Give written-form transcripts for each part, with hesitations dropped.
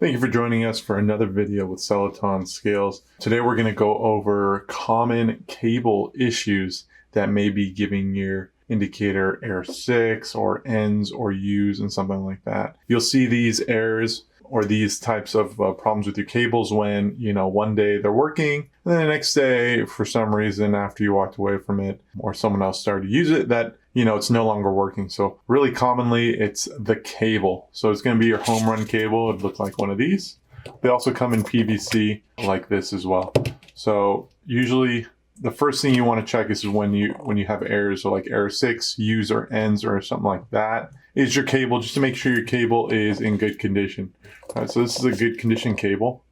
Thank you for joining us for another video with SellEton Scales. Today we're going to go over common cable issues that may be giving your indicator error 6 or ends or U's and something like that. You'll see these errors or these types of problems with your cables when, one day they're working and then the next day, for some reason, after you walked away from it or someone else started to use it, that it's no longer working. So really commonly it's the cable. So it's going to be your home run cable. It looks like one of these. They also come in PVC like this as well. So usually the first thing you want to check is when you have errors, so like error 6, U's or ends or something like that, is your cable, just to make sure your cable is in good condition. All right, so this is a good condition cable,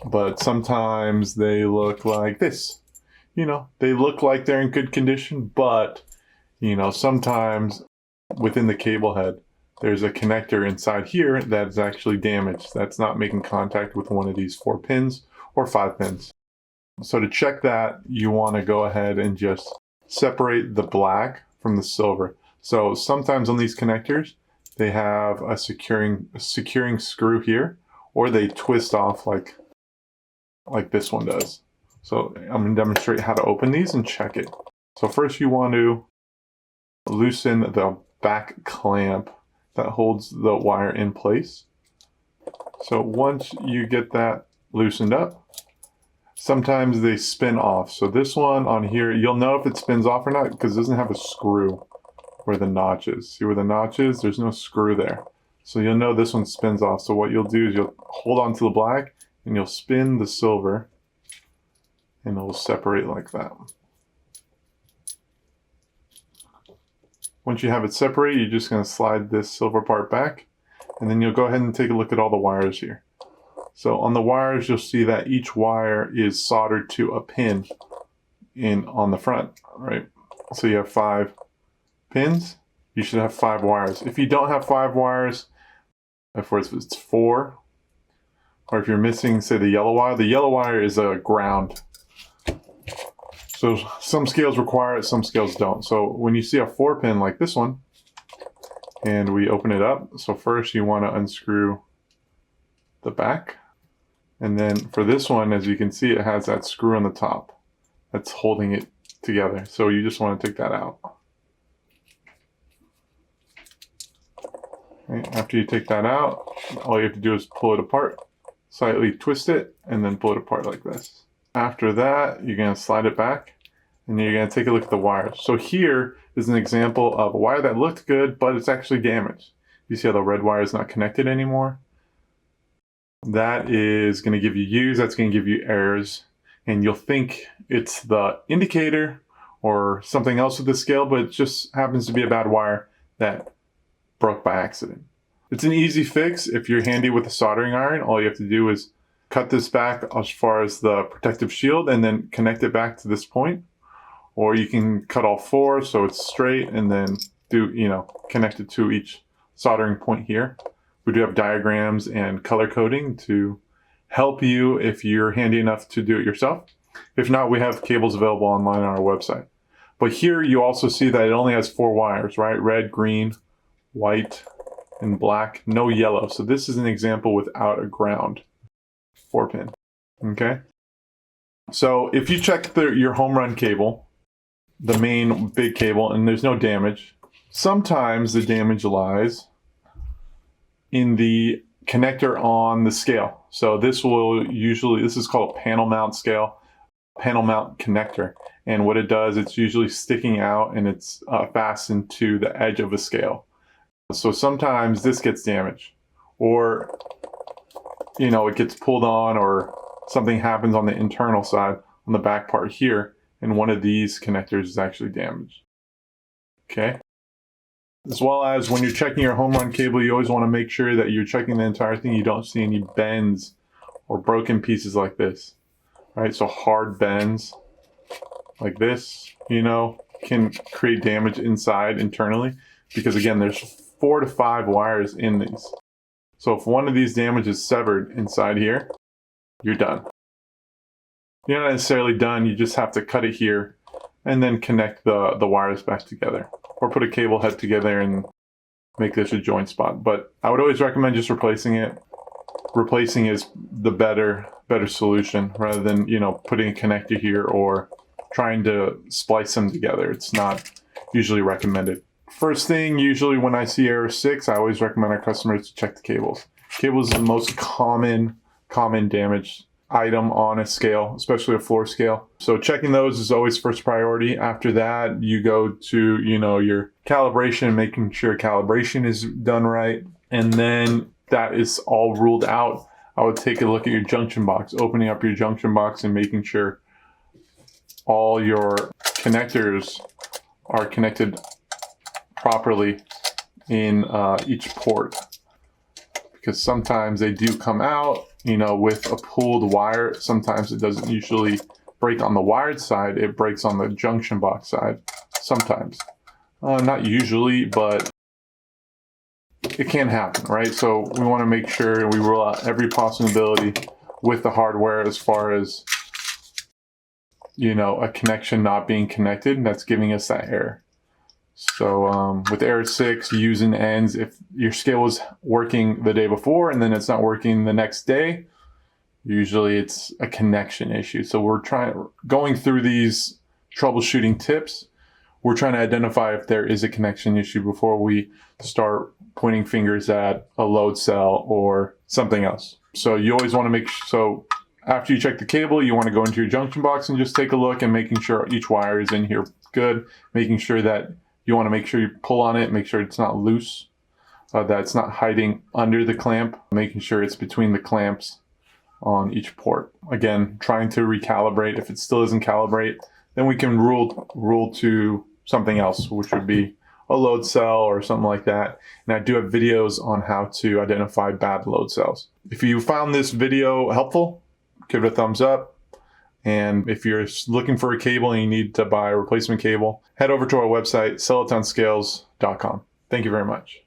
but sometimes they look like this. They look like they're in good condition, but sometimes within the cable head, there's a connector inside here that's actually damaged. That's not making contact with one of these 4 pins or 5 pins. So to check that, you want to go ahead and just separate the black from the silver. So sometimes on these connectors, they have a securing screw here, or they twist off like this one does. So I'm going to demonstrate how to open these and check it. So first you want to loosen the back clamp that holds the wire in place. So once you get that loosened up, sometimes they spin off. So this one on here, you'll know if it spins off or not because it doesn't have a screw where the notch is. See where the notch is? There's no screw there. So you'll know this one spins off. So what you'll do is you'll hold on to the black and you'll spin the silver and it'll separate like that. Once you have it separated, you're just going to slide this silver part back, and then you'll go ahead and take a look at all the wires here. So on the wires, you'll see that each wire is soldered to a pin on the front, right? So you have 5 pins. You should have 5 wires. If you don't have 5 wires, if it's 4, or if you're missing, say, the yellow wire is a ground. So some scales require it, some scales don't. So when you see a 4 pin like this one, and we open it up, so first you want to unscrew the back. And then for this one, as you can see, it has that screw on the top that's holding it together. So you just want to take that out. Right, after you take that out, all you have to do is pull it apart, slightly twist it, and then pull it apart like this. After that, you're going to slide it back, and you're going to take a look at the wires. So here is an example of a wire that looked good, but it's actually damaged. You see how the red wire is not connected anymore? That is going to give you U's, that's going to give you errors, and you'll think it's the indicator or something else with the scale, but it just happens to be a bad wire that broke by accident. It's an easy fix. If you're handy with a soldering iron, all you have to do is cut this back as far as the protective shield and then connect it back to this point. Or you can cut all 4 so it's straight and then connect it to each soldering point here. We do have diagrams and color coding to help you if you're handy enough to do it yourself. If not, we have cables available online on our website. But here you also see that it only has 4 wires, right? Red, green, white, and black, no yellow. So this is an example without a ground 4 pin, okay? So if you check your home run cable, the main big cable, and there's no damage, sometimes the damage lies in the connector on the scale. So this is called a panel mount scale, panel mount connector. And what it does, it's usually sticking out and it's fastened to the edge of a scale. So sometimes this gets damaged, or it gets pulled on, or something happens on the internal side on the back part here, and one of these connectors is actually damaged. Okay? As well as when you're checking your home run cable, you always want to make sure that you're checking the entire thing. You don't see any bends or broken pieces like this. Right? So hard bends like this, can create damage inside internally, because again, there's 4 to 5 wires in these. So if one of these damages is severed inside here, you're done. You're not necessarily done, you just have to cut it here and then connect the wires back together, or put a cable head together and make this a joint spot. But I would always recommend just replacing it. replacing is the better solution rather than, you know, putting a connector here or trying to splice them together. It's not usually recommended. First thing, usually when I see error 6, I always recommend our customers to check the cables. Cables is the most common damage item on a scale, especially a floor scale. So checking those is always first priority. After that, you go to, you know, your calibration, making sure calibration is done right. And then that is all ruled out. I would take a look at your junction box, opening up your junction box and making sure all your connectors are connected properly in each port. Because sometimes they do come out, you know, with a pulled wire. Sometimes it doesn't usually break on the wired side, it breaks on the junction box side. Sometimes. Not usually, but it can happen, right? So we want to make sure we rule out every possibility with the hardware as far as, you know, a connection not being connected, and that's giving us that error. So with error 6, using ends, if your scale was working the day before and then it's not working the next day, usually it's a connection issue. So we're going through these troubleshooting tips, we're trying to identify if there is a connection issue before we start pointing fingers at a load cell or something else. So you always want to make so after you check the cable, you want to go into your junction box and just take a look and making sure each wire is in here good, making sure that you want to make sure you pull on it, make sure it's not loose, that it's not hiding under the clamp, making sure it's between the clamps on each port. Again, trying to recalibrate. If it still doesn't calibrate, then we can rule to something else, which would be a load cell or something like that. And I do have videos on how to identify bad load cells. If you found this video helpful, give it a thumbs up. And if you're looking for a cable and you need to buy a replacement cable, head over to our website, SellEtonScales.com. Thank you very much.